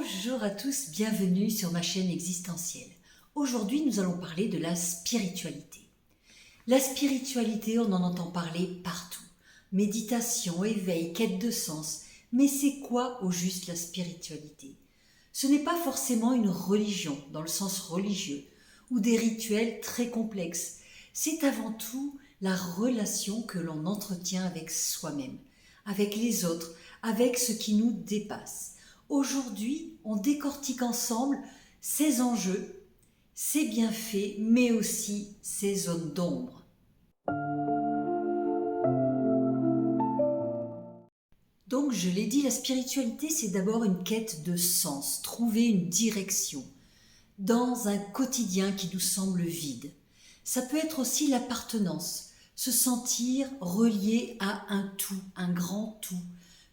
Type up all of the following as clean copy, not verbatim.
Bonjour à tous, bienvenue sur ma chaîne existentielle. Aujourd'hui, nous allons parler de la spiritualité. La spiritualité, on en entend parler partout. Méditation, éveil, quête de sens. Mais c'est quoi au juste la spiritualité? Ce n'est pas forcément une religion, dans le sens religieux, ou des rituels très complexes. C'est avant tout la relation que l'on entretient avec soi-même, avec les autres, avec ce qui nous dépasse. Aujourd'hui, on décortique ensemble ces enjeux, ces bienfaits, mais aussi ces zones d'ombre. Donc, je l'ai dit, la spiritualité, c'est d'abord une quête de sens, trouver une direction dans un quotidien qui nous semble vide. Ça peut être aussi l'appartenance, se sentir relié à un tout, un grand tout,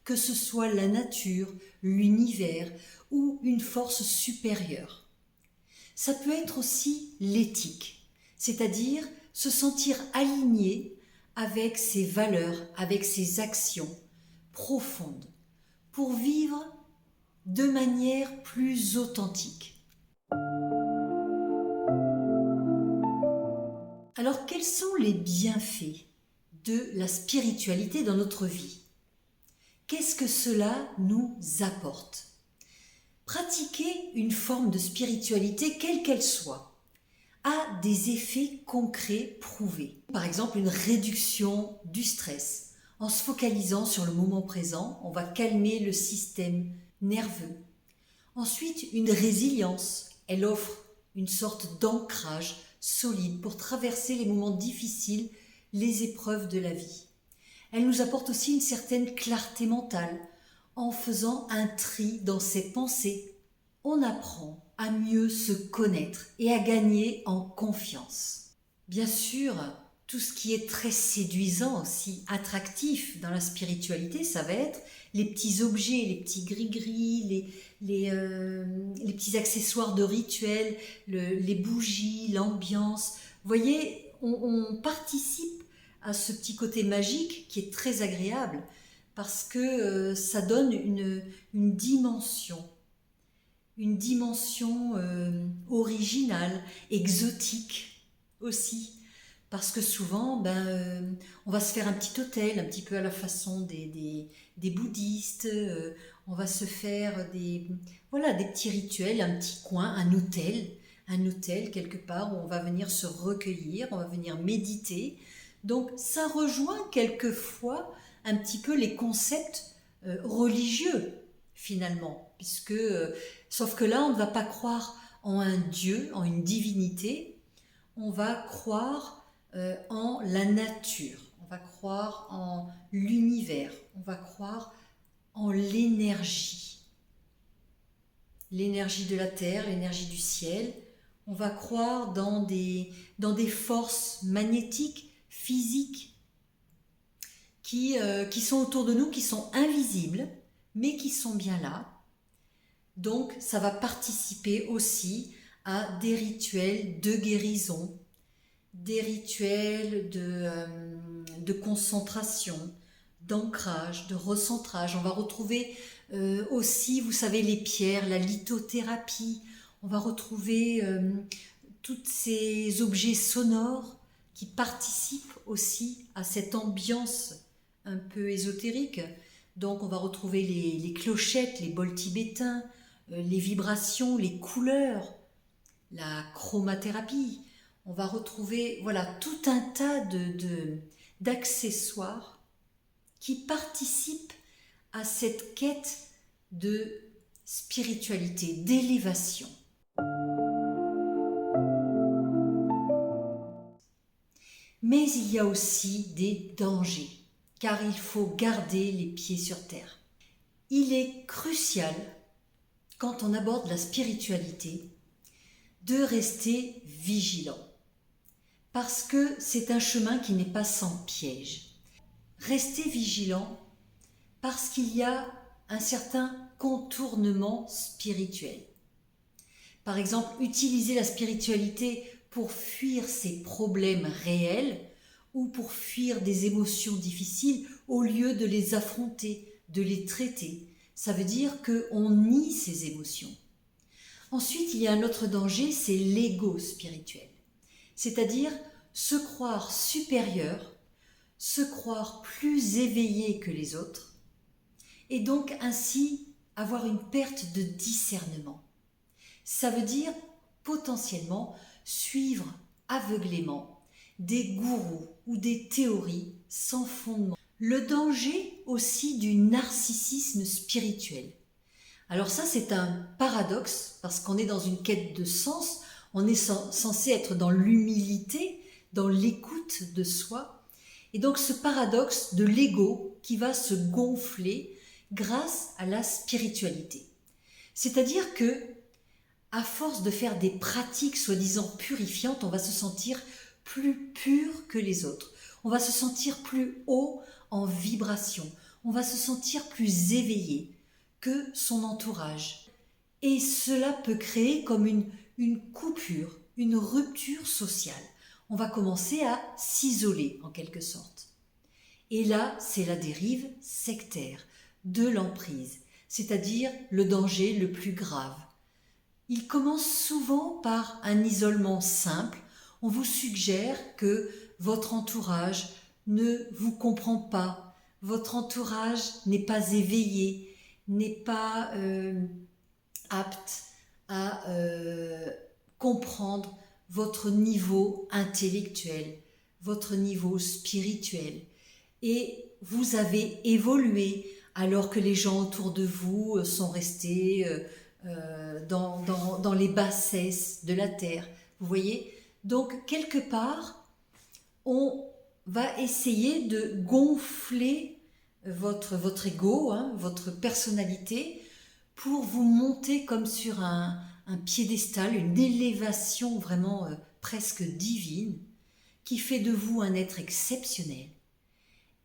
que ce soit la nature, l'univers ou une force supérieure. Ça peut être aussi l'éthique, c'est-à-dire se sentir aligné avec ses valeurs, avec ses actions profondes, pour vivre de manière plus authentique. Alors, quels sont les bienfaits de la spiritualité dans notre vie ? Qu'est-ce que cela nous apporte ? Pratiquer une forme de spiritualité, quelle qu'elle soit, a des effets concrets prouvés. Par exemple, une réduction du stress. En se focalisant sur le moment présent, on va calmer le système nerveux. Ensuite, une résilience. Elle offre une sorte d'ancrage solide pour traverser les moments difficiles, les épreuves de la vie. Elle nous apporte aussi une certaine clarté mentale en faisant un tri dans ses pensées. On apprend à mieux se connaître et à gagner en confiance. Bien sûr, tout ce qui est très séduisant aussi, attractif dans la spiritualité, ça va être les petits objets, les petits gris-gris, les petits accessoires de rituel, les bougies, l'ambiance. Vous voyez, on participe à ce petit côté magique qui est très agréable parce que ça donne une dimension originale, exotique aussi. Parce que souvent, on va se faire un petit hôtel, un petit peu à la façon des bouddhistes. On va se faire des petits rituels, un petit coin, un hôtel quelque part où on va venir se recueillir, on va venir méditer. Donc ça rejoint quelquefois un petit peu les concepts religieux finalement, sauf que là on ne va pas croire en un dieu, en une divinité, on va croire en la nature, on va croire en l'univers, on va croire en l'énergie de la terre, l'énergie du ciel. On va croire dans des forces magnétiques, physiques, qui sont autour de nous, qui sont invisibles, mais qui sont bien là. Donc, ça va participer aussi à des rituels de guérison, des rituels de concentration, d'ancrage, de recentrage. On va retrouver aussi, vous savez, les pierres, la lithothérapie. On va retrouver tous ces objets sonores qui participent aussi à cette ambiance un peu ésotérique. Donc on va retrouver les clochettes, les bols tibétains, les vibrations, les couleurs, la chromathérapie. On va retrouver tout un tas d'accessoires qui participent à cette quête de spiritualité, d'élévation. Mais il y a aussi des dangers, car il faut garder les pieds sur terre. Il est crucial, quand on aborde la spiritualité, de rester vigilant, parce que c'est un chemin qui n'est pas sans piège. Rester vigilant parce qu'il y a un certain contournement spirituel. Par exemple, utiliser la spiritualité pour fuir ses problèmes réels ou pour fuir des émotions difficiles au lieu de les affronter, de les traiter. Ça veut dire qu'on nie ses émotions. Ensuite, il y a un autre danger, c'est l'ego spirituel. C'est-à-dire se croire supérieur, se croire plus éveillé que les autres, et donc ainsi avoir une perte de discernement. Ça veut dire potentiellement suivre aveuglément des gourous ou des théories sans fondement. Le danger aussi du narcissisme spirituel. Alors ça, c'est un paradoxe parce qu'on est dans une quête de sens, on est censé être dans l'humilité, dans l'écoute de soi. Et donc ce paradoxe de l'ego qui va se gonfler grâce à la spiritualité. C'est-à-dire que, à force de faire des pratiques soi-disant purifiantes, on va se sentir plus pur que les autres. On va se sentir plus haut en vibration. On va se sentir plus éveillé que son entourage. Et cela peut créer comme une coupure, une rupture sociale. On va commencer à s'isoler en quelque sorte. Et là, c'est la dérive sectaire de l'emprise, c'est-à-dire le danger le plus grave. Il commence souvent par un isolement simple. On vous suggère que votre entourage ne vous comprend pas, votre entourage n'est pas éveillé, n'est pas apte à comprendre votre niveau intellectuel, votre niveau spirituel. Et vous avez évolué alors que les gens autour de vous sont restés dans les bassesses de la terre. Vous voyez ? Donc, quelque part, on va essayer de gonfler votre ego, votre personnalité, pour vous monter comme sur un piédestal, une élévation vraiment presque divine, qui fait de vous un être exceptionnel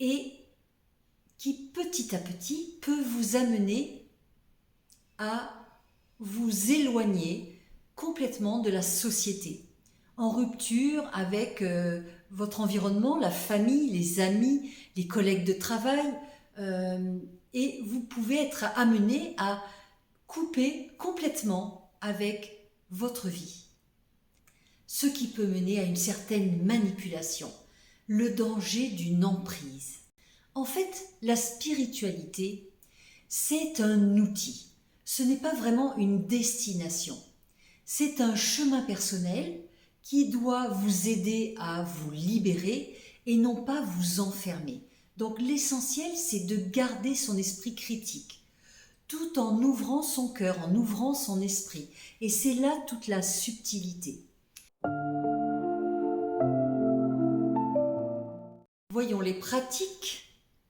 et qui petit à petit peut vous amener à vous éloigner complètement de la société, en rupture avec votre environnement, la famille, les amis, les collègues de travail, et vous pouvez être amené à couper complètement avec votre vie. Ce qui peut mener à une certaine manipulation, le danger d'une emprise. En fait, la spiritualité, c'est un outil. Ce n'est pas vraiment une destination. C'est un chemin personnel qui doit vous aider à vous libérer et non pas vous enfermer. Donc l'essentiel, c'est de garder son esprit critique, tout en ouvrant son cœur, en ouvrant son esprit. Et c'est là toute la subtilité. Voyons les pratiques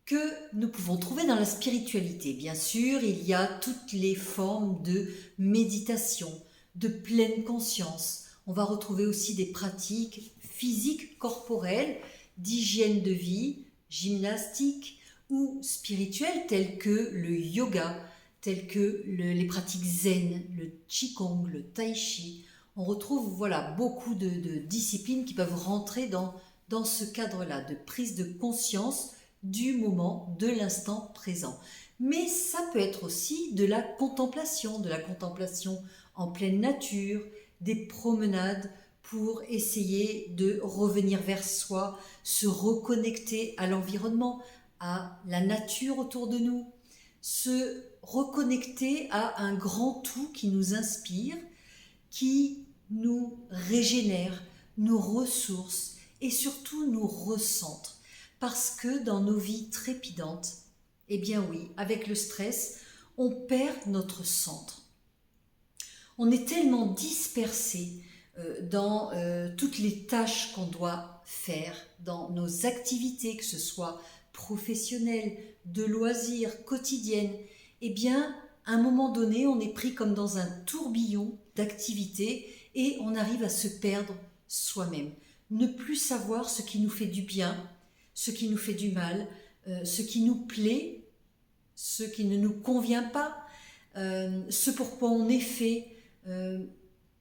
que nous pouvons trouver dans la spiritualité. Bien sûr, il y a toutes les formes de méditation, de pleine conscience. On va retrouver aussi des pratiques physiques, corporelles, d'hygiène de vie, gymnastique ou spirituelles telles que le yoga, telles que les pratiques zen, le qigong, le tai chi. On retrouve beaucoup de disciplines qui peuvent rentrer dans ce cadre-là, de prise de conscience du moment, de l'instant présent. Mais ça peut être aussi de la contemplation en pleine nature, des promenades pour essayer de revenir vers soi, se reconnecter à l'environnement, à la nature autour de nous, se reconnecter à un grand tout qui nous inspire, qui nous régénère, nous ressource et surtout nous recentre. Parce que dans nos vies trépidantes, eh bien oui, avec le stress, on perd notre centre. On est tellement dispersé dans toutes les tâches qu'on doit faire, dans nos activités, que ce soit professionnelles, de loisirs, quotidiennes, eh bien, à un moment donné, on est pris comme dans un tourbillon d'activités et on arrive à se perdre soi-même. Ne plus savoir ce qui nous fait du bien, ce qui nous fait du mal, ce qui nous plaît, ce qui ne nous convient pas, ce pourquoi on est fait.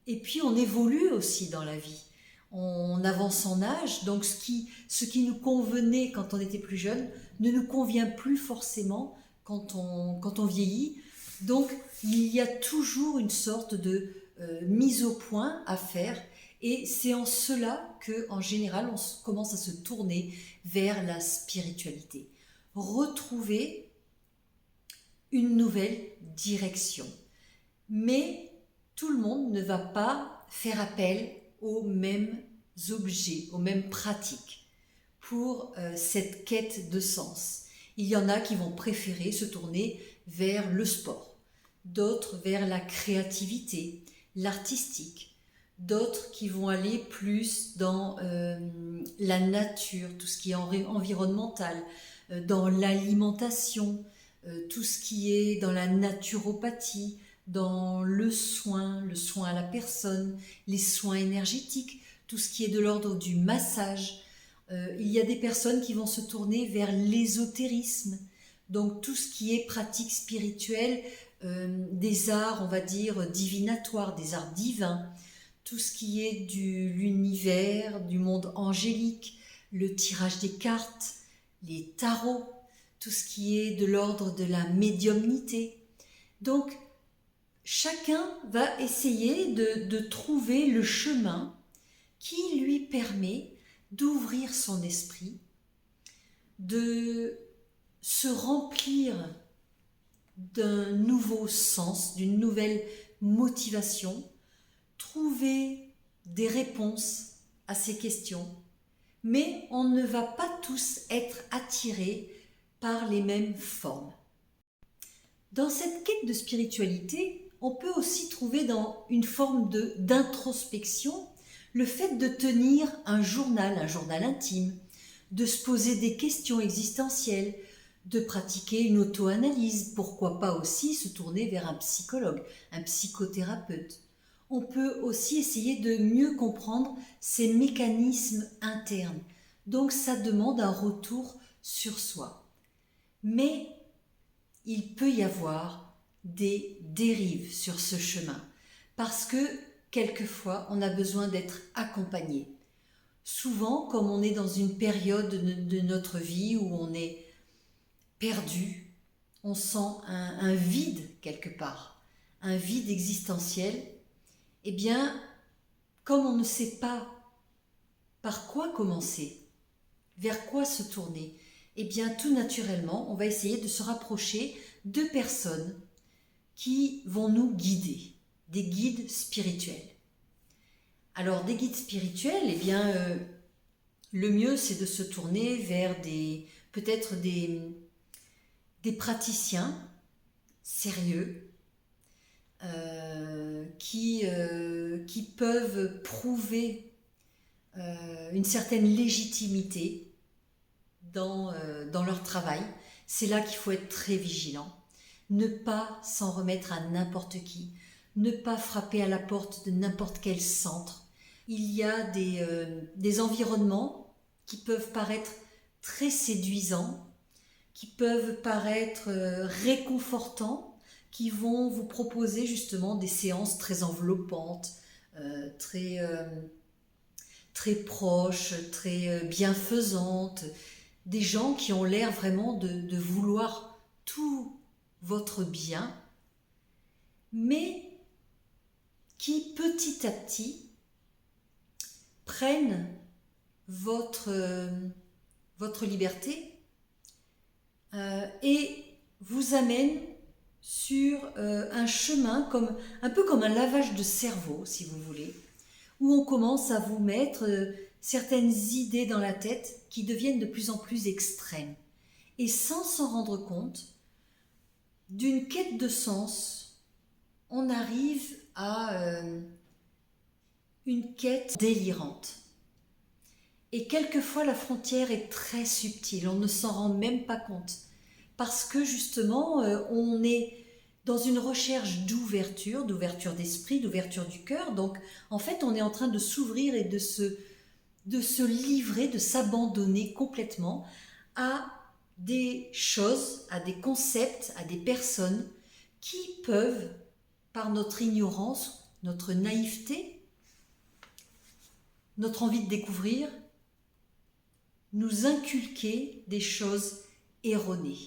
Et puis on évolue aussi dans la vie. On avance en âge, donc ce qui nous convenait quand on était plus jeune ne nous convient plus forcément quand on vieillit. Donc, il y a toujours une sorte de mise au point à faire. Et c'est en cela qu'en général, on commence à se tourner vers la spiritualité. Retrouver une nouvelle direction. Mais tout le monde ne va pas faire appel aux mêmes objets, aux mêmes pratiques pour cette quête de sens. Il y en a qui vont préférer se tourner vers le sport, d'autres vers la créativité, l'artistique, d'autres qui vont aller plus dans la nature, tout ce qui est environnemental, dans l'alimentation, tout ce qui est dans la naturopathie, dans le soin à la personne, les soins énergétiques, tout ce qui est de l'ordre du massage. Il y a des personnes qui vont se tourner vers l'ésotérisme, donc tout ce qui est pratique spirituelle, des arts, on va dire, divinatoires, des arts divins, tout ce qui est de l'univers, du monde angélique, le tirage des cartes, les tarots, tout ce qui est de l'ordre de la médiumnité. Donc, chacun va essayer de trouver le chemin qui lui permet d'ouvrir son esprit, de se remplir d'un nouveau sens, d'une nouvelle motivation, trouver des réponses à ces questions. Mais on ne va pas tous être attirés par les mêmes formes. Dans cette quête de spiritualité, on peut aussi trouver dans une forme d'introspection le fait de tenir un journal intime, de se poser des questions existentielles, de pratiquer une auto-analyse, pourquoi pas aussi se tourner vers un psychologue, un psychothérapeute. On peut aussi essayer de mieux comprendre ces mécanismes internes. Donc ça demande un retour sur soi. Mais il peut y avoir des dérives sur ce chemin parce que quelquefois on a besoin d'être accompagné. Souvent, comme on est dans une période de notre vie où on est perdu, on sent un vide quelque part, un vide existentiel, eh bien, comme on ne sait pas par quoi commencer, vers quoi se tourner, eh bien, tout naturellement, on va essayer de se rapprocher de personnes qui vont nous guider, des guides spirituels. Alors, des guides spirituels, eh bien, le mieux, c'est de se tourner vers peut-être des praticiens sérieux qui peuvent prouver une certaine légitimité dans leur travail. C'est là qu'il faut être très vigilant. Ne pas s'en remettre à n'importe qui. Ne pas frapper à la porte de n'importe quel centre. Il y a des environnements qui peuvent paraître très séduisants, qui peuvent paraître réconfortants, qui vont vous proposer justement des séances très enveloppantes, très proches, très bienfaisantes, des gens qui ont l'air vraiment de vouloir tout votre bien, mais qui petit à petit prennent votre liberté et vous amènent sur un chemin un peu comme un lavage de cerveau, si vous voulez, où on commence à vous mettre certaines idées dans la tête qui deviennent de plus en plus extrêmes. Et sans s'en rendre compte, d'une quête de sens, on arrive à une quête délirante. Et quelquefois, la frontière est très subtile, on ne s'en rend même pas compte. Parce que justement, on est dans une recherche d'ouverture d'esprit, d'ouverture du cœur. Donc, en fait, on est en train de s'ouvrir et de se livrer, de s'abandonner complètement à des choses, à des concepts, à des personnes qui peuvent, par notre ignorance, notre naïveté, notre envie de découvrir, nous inculquer des choses erronées.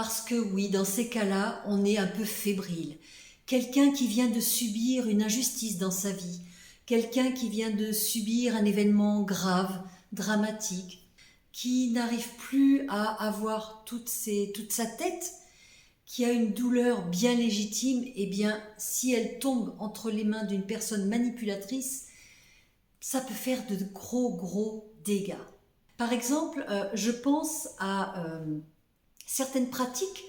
Parce que oui, dans ces cas-là, on est un peu fébrile. Quelqu'un qui vient de subir une injustice dans sa vie, quelqu'un qui vient de subir un événement grave, dramatique, qui n'arrive plus à avoir toute sa tête, qui a une douleur bien légitime, eh bien, si elle tombe entre les mains d'une personne manipulatrice, ça peut faire de gros dégâts. Par exemple, je pense à certaines pratiques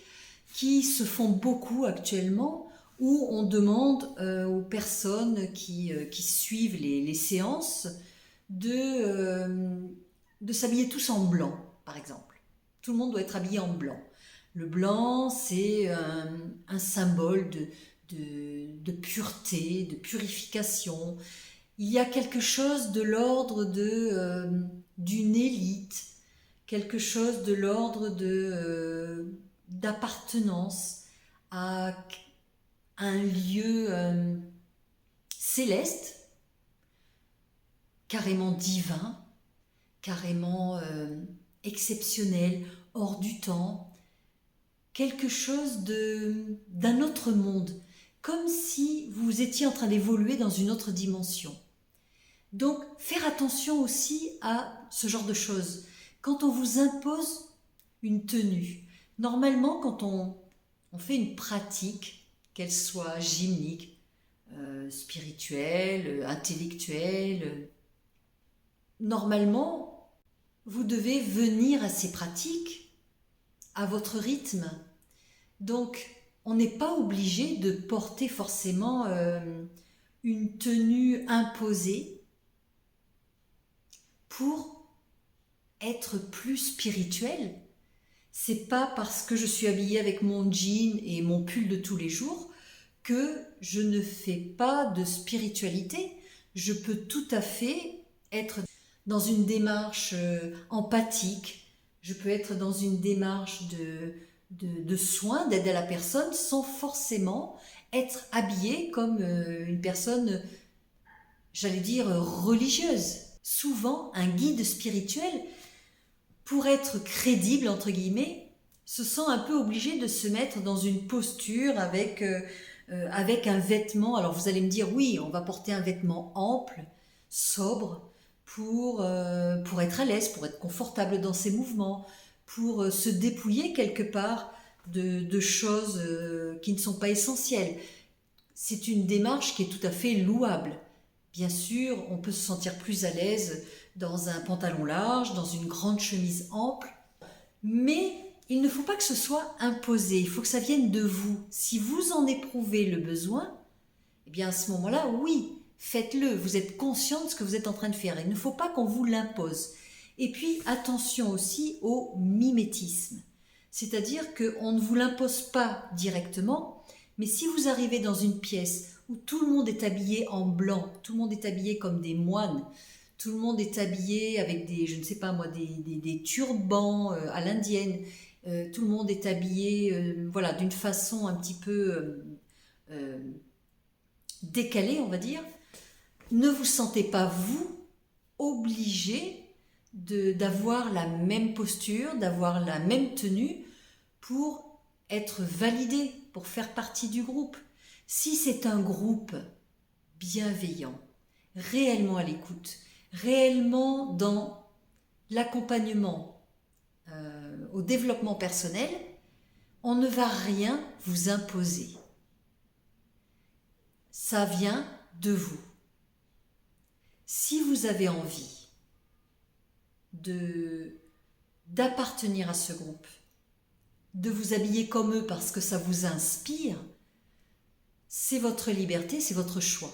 qui se font beaucoup actuellement, où on demande aux personnes qui suivent les séances de s'habiller tous en blanc, par exemple. Tout le monde doit être habillé en blanc. Le blanc, c'est un symbole de pureté, de purification. Il y a quelque chose de l'ordre d'une élite, quelque chose de l'ordre d'appartenance à un lieu céleste, carrément divin, carrément exceptionnel, hors du temps, quelque chose d'un autre monde, comme si vous étiez en train d'évoluer dans une autre dimension. Donc, faire attention aussi à ce genre de choses. Quand on vous impose une tenue, normalement, quand on fait une pratique, qu'elle soit gymnique, spirituelle, intellectuelle, normalement, vous devez venir à ces pratiques à votre rythme. Donc, on n'est pas obligé de porter forcément une tenue imposée pour être plus spirituel. C'est pas parce que je suis habillée avec mon jean et mon pull de tous les jours que je ne fais pas de spiritualité. Je peux tout à fait être dans une démarche empathique, je peux être dans une démarche de soin, d'aide à la personne, sans forcément être habillée comme une personne, j'allais dire, religieuse. Souvent, un guide spirituel, pour être crédible, entre guillemets, se sent un peu obligé de se mettre dans une posture avec un vêtement. Alors vous allez me dire, oui, on va porter un vêtement ample, sobre, pour être à l'aise, pour être confortable dans ses mouvements, pour se dépouiller quelque part de choses qui ne sont pas essentielles. C'est une démarche qui est tout à fait louable. Bien sûr, on peut se sentir plus à l'aise dans un pantalon large, dans une grande chemise ample, mais il ne faut pas que ce soit imposé, il faut que ça vienne de vous. Si vous en éprouvez le besoin, eh bien à ce moment-là, oui, faites-le, vous êtes conscient de ce que vous êtes en train de faire. Il ne faut pas qu'on vous l'impose. Et puis, attention aussi au mimétisme. C'est-à-dire qu'on ne vous l'impose pas directement, mais si vous arrivez dans une pièce où tout le monde est habillé en blanc, tout le monde est habillé comme des moines, tout le monde est habillé avec des, je ne sais pas moi, des turbans à l'indienne, tout le monde est habillé voilà, d'une façon un petit peu décalée, on va dire. Ne vous sentez pas, vous, obligé d'avoir la même posture, d'avoir la même tenue pour être validé, pour faire partie du groupe. Si c'est un groupe bienveillant, réellement à l'écoute, réellement dans l'accompagnement au développement personnel, on ne va rien vous imposer. Ça vient de vous. Si vous avez envie d'appartenir à ce groupe, de vous habiller comme eux parce que ça vous inspire, c'est votre liberté, c'est votre choix.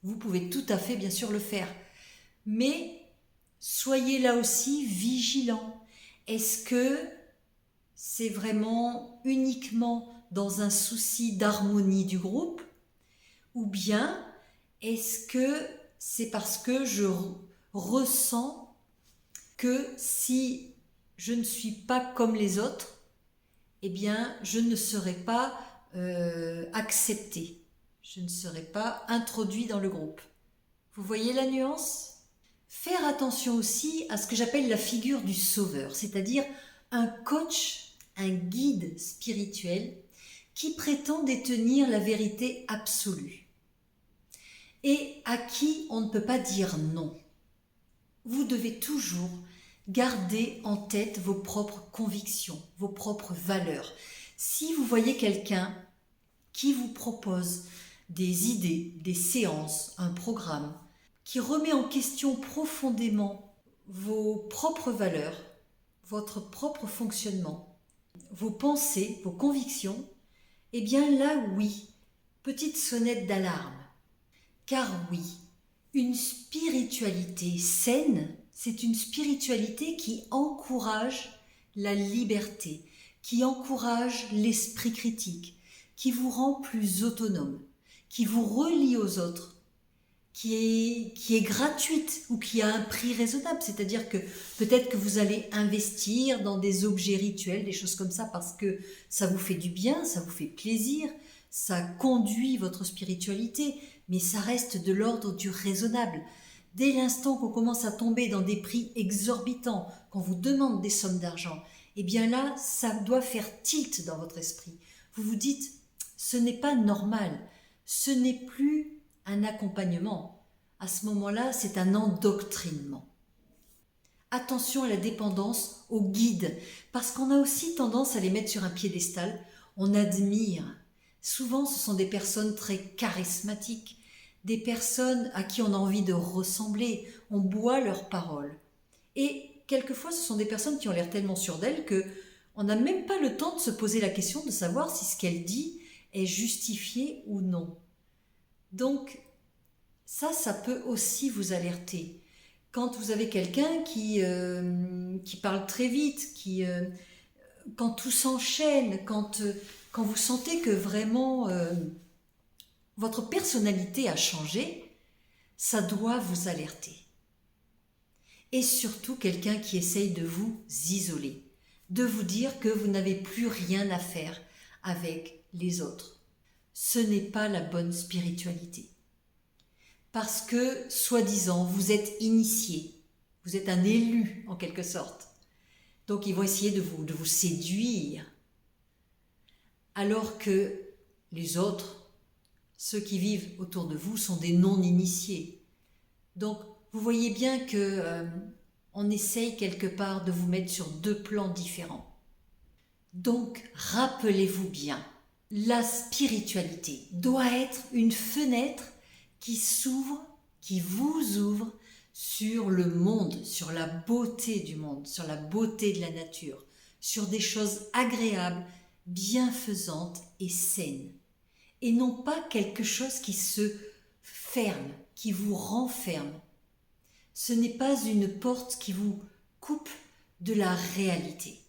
Vous pouvez tout à fait bien sûr le faire, mais soyez là aussi vigilants. Est-ce que c'est vraiment uniquement dans un souci d'harmonie du groupe, ou bien est-ce que c'est parce que je ressens que si je ne suis pas comme les autres, eh bien je ne serai pas accepté, je ne serai pas introduit dans le groupe. Vous voyez la nuance ? Faire attention aussi à ce que j'appelle la figure du sauveur, c'est-à-dire un coach un guide spirituel qui prétend détenir la vérité absolue et à qui on ne peut pas dire non. Vous devez toujours garder en tête vos propres convictions, vos propres valeurs. Si vous voyez quelqu'un qui vous propose des idées, des séances, un programme, qui remet en question profondément vos propres valeurs, votre propre fonctionnement, vos pensées, vos convictions, eh bien là, oui, petite sonnette d'alarme. Car oui, une spiritualité saine, c'est une spiritualité qui encourage la liberté, qui encourage l'esprit critique, qui vous rend plus autonome, qui vous relie aux autres, qui est gratuite ou qui a un prix raisonnable. C'est-à-dire que peut-être que vous allez investir dans des objets rituels, des choses comme ça, parce que ça vous fait du bien, ça vous fait plaisir, ça conduit votre spiritualité, mais ça reste de l'ordre du raisonnable. Dès l'instant qu'on commence à tomber dans des prix exorbitants, qu'on vous demande des sommes d'argent, eh bien là, ça doit faire tilt dans votre esprit. Vous vous dites, ce n'est pas normal, ce n'est plus un accompagnement. À ce moment-là, c'est un endoctrinement. Attention à la dépendance aux guides, parce qu'on a aussi tendance à les mettre sur un piédestal. On admire. Souvent, ce sont des personnes très charismatiques, des personnes à qui on a envie de ressembler. On boit leurs paroles. Et quelquefois, ce sont des personnes qui ont l'air tellement sûres d'elles qu'on n'a même pas le temps de se poser la question de savoir si ce qu'elle dit est justifié ou non. Donc, ça peut aussi vous alerter. Quand vous avez quelqu'un qui parle très vite, quand tout s'enchaîne, quand vous sentez que vraiment votre personnalité a changé, ça doit vous alerter. Et surtout quelqu'un qui essaye de vous isoler, de vous dire que vous n'avez plus rien à faire avec les autres. Ce n'est pas la bonne spiritualité. Parce que, soi-disant, vous êtes initié, vous êtes un élu en quelque sorte. Donc ils vont essayer de vous séduire. Alors que les autres, ceux qui vivent autour de vous, sont des non-initiés. Donc vous voyez bien que on essaye quelque part de vous mettre sur deux plans différents. Donc rappelez-vous bien, la spiritualité doit être une fenêtre qui s'ouvre, qui vous ouvre sur le monde, sur la beauté du monde, sur la beauté de la nature, sur des choses agréables, bienfaisantes et saines. Et non pas quelque chose qui se ferme, qui vous renferme. Ce n'est pas une porte qui vous coupe de la réalité.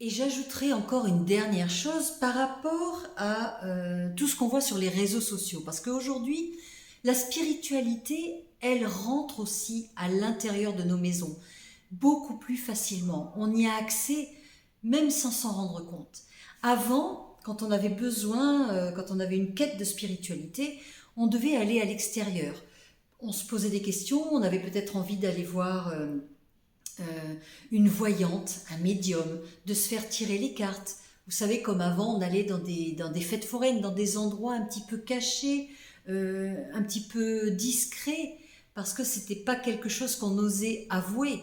Et j'ajouterai encore une dernière chose par rapport à tout ce qu'on voit sur les réseaux sociaux. Parce qu'aujourd'hui, la spiritualité, elle rentre aussi à l'intérieur de nos maisons, beaucoup plus facilement. On y a accès même sans s'en rendre compte. Avant, quand on avait besoin, quand on avait une quête de spiritualité, on devait aller à l'extérieur. On se posait des questions, on avait peut-être envie d'aller voir une voyante, un médium, de se faire tirer les cartes. Vous savez, comme avant, on allait dans des fêtes foraines, dans des endroits un petit peu cachés, un petit peu discrets, parce que c'était pas quelque chose qu'on osait avouer.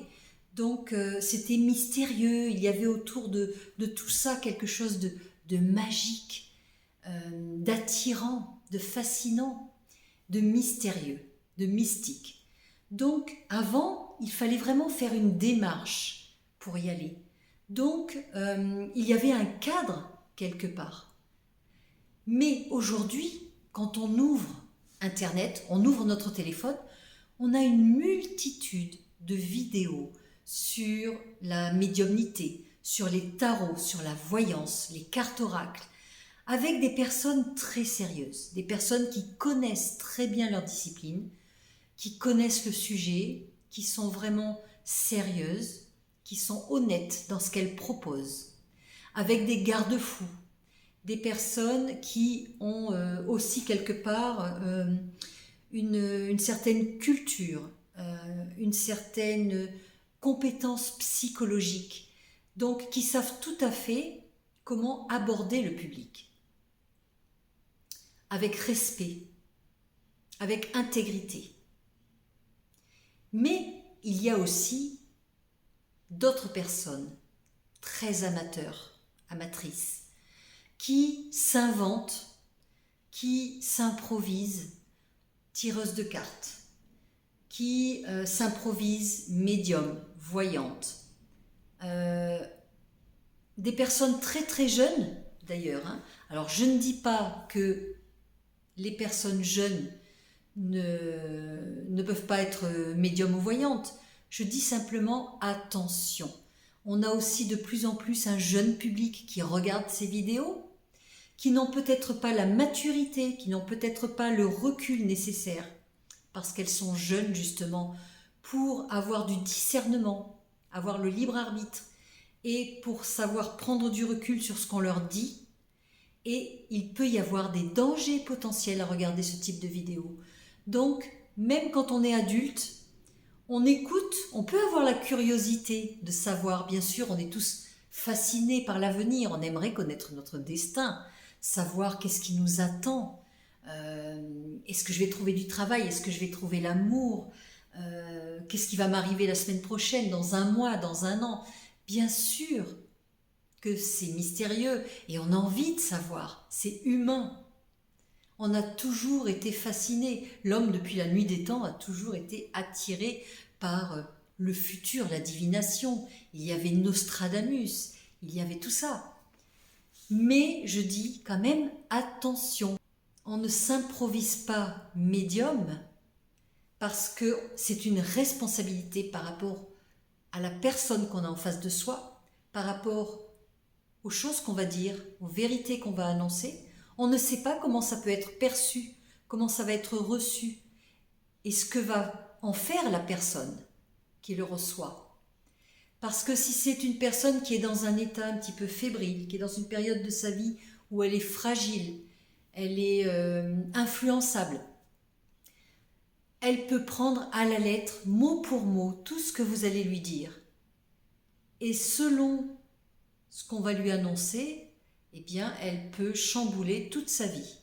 Donc c'était mystérieux, il y avait autour de tout ça quelque chose de magique, d'attirant, de fascinant, de mystérieux, de mystique. Donc avant, il fallait vraiment faire une démarche pour y aller. Donc il y avait un cadre quelque part. Mais aujourd'hui, quand on ouvre Internet, on ouvre notre téléphone, on a une multitude de vidéos sur la médiumnité, sur les tarots, sur la voyance, les cartes oracles, avec des personnes très sérieuses, des personnes qui connaissent très bien leur discipline, qui connaissent le sujet, qui sont vraiment sérieuses, qui sont honnêtes dans ce qu'elles proposent, avec des garde-fous, des personnes qui ont aussi quelque part une certaine culture, une certaine compétences psychologiques, donc qui savent tout à fait comment aborder le public, avec respect, avec intégrité. Mais il y a aussi d'autres personnes, très amateurs, amatrices, qui s'inventent, qui s'improvisent tireuses de cartes, qui s'improvisent médium, voyantes. Des personnes très très jeunes d'ailleurs. Alors je ne dis pas que les personnes jeunes ne peuvent pas être médium ou voyantes. Je dis simplement attention. On a aussi de plus en plus un jeune public qui regarde ces vidéos, qui n'ont peut-être pas la maturité, qui n'ont peut-être pas le recul nécessaire, parce qu'elles sont jeunes justement, pour avoir du discernement, avoir le libre arbitre, et pour savoir prendre du recul sur ce qu'on leur dit. Et il peut y avoir des dangers potentiels à regarder ce type de vidéo. Donc, même quand on est adulte, on écoute, on peut avoir la curiosité de savoir. Bien sûr, on est tous fascinés par l'avenir, on aimerait connaître notre destin, savoir qu'est-ce qui nous attend. Est-ce que je vais trouver du travail? Est-ce que je vais trouver l'amour? Qu'est-ce qui va m'arriver la semaine prochaine, dans un mois, dans un an? Bien sûr que c'est mystérieux et on a envie de savoir, c'est humain. On a toujours été fasciné. L'homme, depuis la nuit des temps, a toujours été attiré par le futur, la divination. Il y avait Nostradamus, il y avait tout ça. Mais je dis quand même attention. On ne s'improvise pas médium parce que c'est une responsabilité par rapport à la personne qu'on a en face de soi, par rapport aux choses qu'on va dire, aux vérités qu'on va annoncer. On ne sait pas comment ça peut être perçu, comment ça va être reçu, et ce que va en faire la personne qui le reçoit. Parce que si c'est une personne qui est dans un état un petit peu fébrile, qui est dans une période de sa vie où elle est fragile, elle est influençable, elle peut prendre à la lettre, mot pour mot, tout ce que vous allez lui dire. Et selon ce qu'on va lui annoncer, eh bien, elle peut chambouler toute sa vie.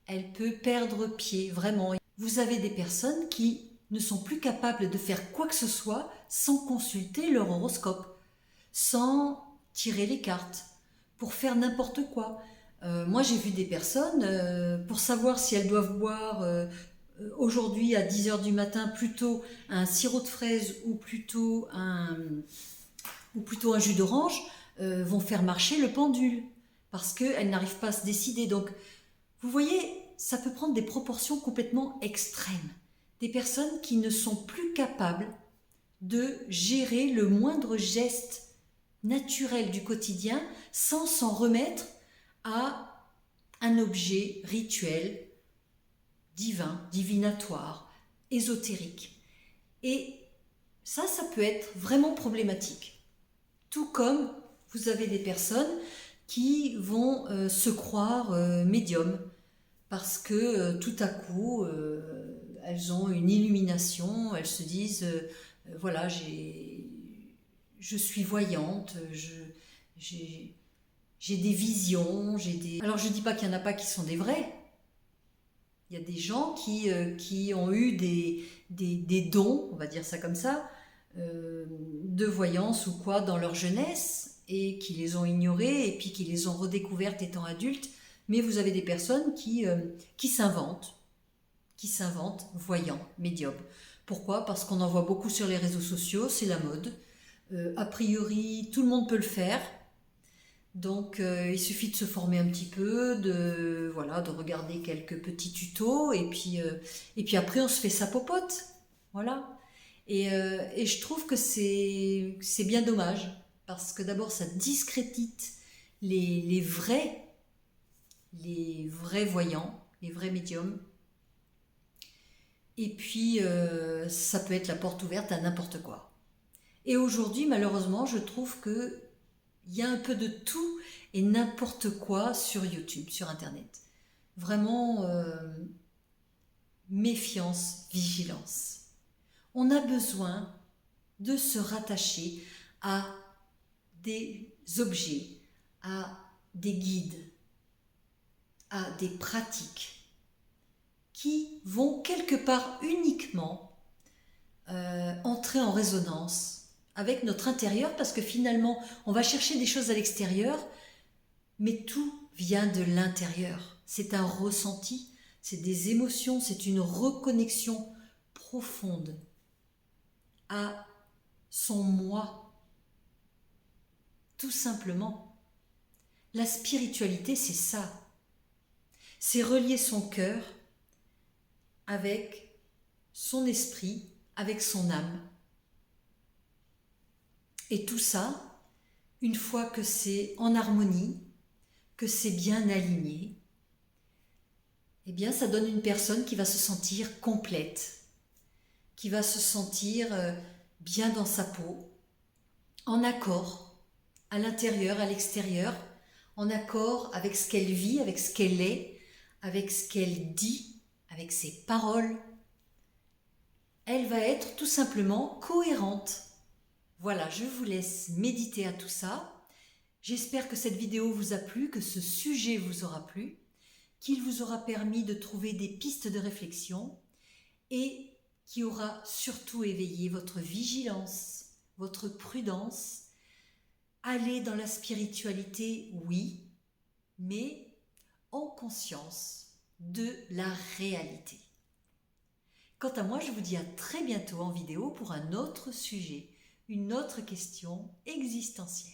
Elle peut perdre pied, vraiment. Vous avez des personnes qui ne sont plus capables de faire quoi que ce soit sans consulter leur horoscope, sans tirer les cartes, pour faire n'importe quoi. Moi, j'ai vu des personnes, pour savoir si elles doivent boire aujourd'hui à 10 heures du matin plutôt un sirop de fraise ou plutôt un jus d'orange, vont faire marcher le pendule parce qu'elles n'arrivent pas à se décider. Donc, vous voyez, ça peut prendre des proportions complètement extrêmes. Des personnes qui ne sont plus capables de gérer le moindre geste naturel du quotidien sans s'en remettre à un objet rituel, divin, divinatoire, ésotérique. Et ça peut être vraiment problématique. Tout comme vous avez des personnes qui vont se croire médiums parce que tout à coup elles ont une illumination, elles se disent voilà, je suis voyante, j'ai des visions, Alors je ne dis pas qu'il n'y en a pas qui sont des vrais. Il y a des gens qui ont eu des dons, on va dire ça comme ça, de voyance ou quoi dans leur jeunesse et qui les ont ignorés et puis qui les ont redécouvertes étant adultes. Mais vous avez des personnes qui s'inventent voyants, médiums. Pourquoi? Parce qu'on en voit beaucoup sur les réseaux sociaux, c'est la mode. A priori, tout le monde peut le faire. Donc il suffit de se former un petit peu, de regarder quelques petits tutos et puis après on se fait sa popote. Voilà. Et je trouve que c'est bien dommage parce que d'abord ça discrédite les vrais voyants, les vrais médiums. Et puis ça peut être la porte ouverte à n'importe quoi. Et aujourd'hui, malheureusement, je trouve que il y a un peu de tout et n'importe quoi sur YouTube, sur Internet. Vraiment, méfiance, vigilance. On a besoin de se rattacher à des objets, à des guides, à des pratiques qui vont quelque part uniquement entrer en résonance avec notre intérieur, parce que finalement on va chercher des choses à l'extérieur, mais tout vient de l'intérieur. C'est un ressenti, c'est des émotions, c'est une reconnexion profonde à son moi. Tout simplement. La spiritualité, c'est ça. C'est relier son cœur avec son esprit, avec son âme. Et tout ça, une fois que c'est en harmonie, que c'est bien aligné, eh bien ça donne une personne qui va se sentir complète, qui va se sentir bien dans sa peau, en accord, à l'intérieur, à l'extérieur, en accord avec ce qu'elle vit, avec ce qu'elle est, avec ce qu'elle dit, avec ses paroles. Elle va être tout simplement cohérente. Voilà, je vous laisse méditer à tout ça. J'espère que cette vidéo vous a plu, que ce sujet vous aura plu, qu'il vous aura permis de trouver des pistes de réflexion et qui aura surtout éveillé votre vigilance, votre prudence. Aller dans la spiritualité, oui, mais en conscience de la réalité. Quant à moi, je vous dis à très bientôt en vidéo pour un autre sujet, une autre question existentielle.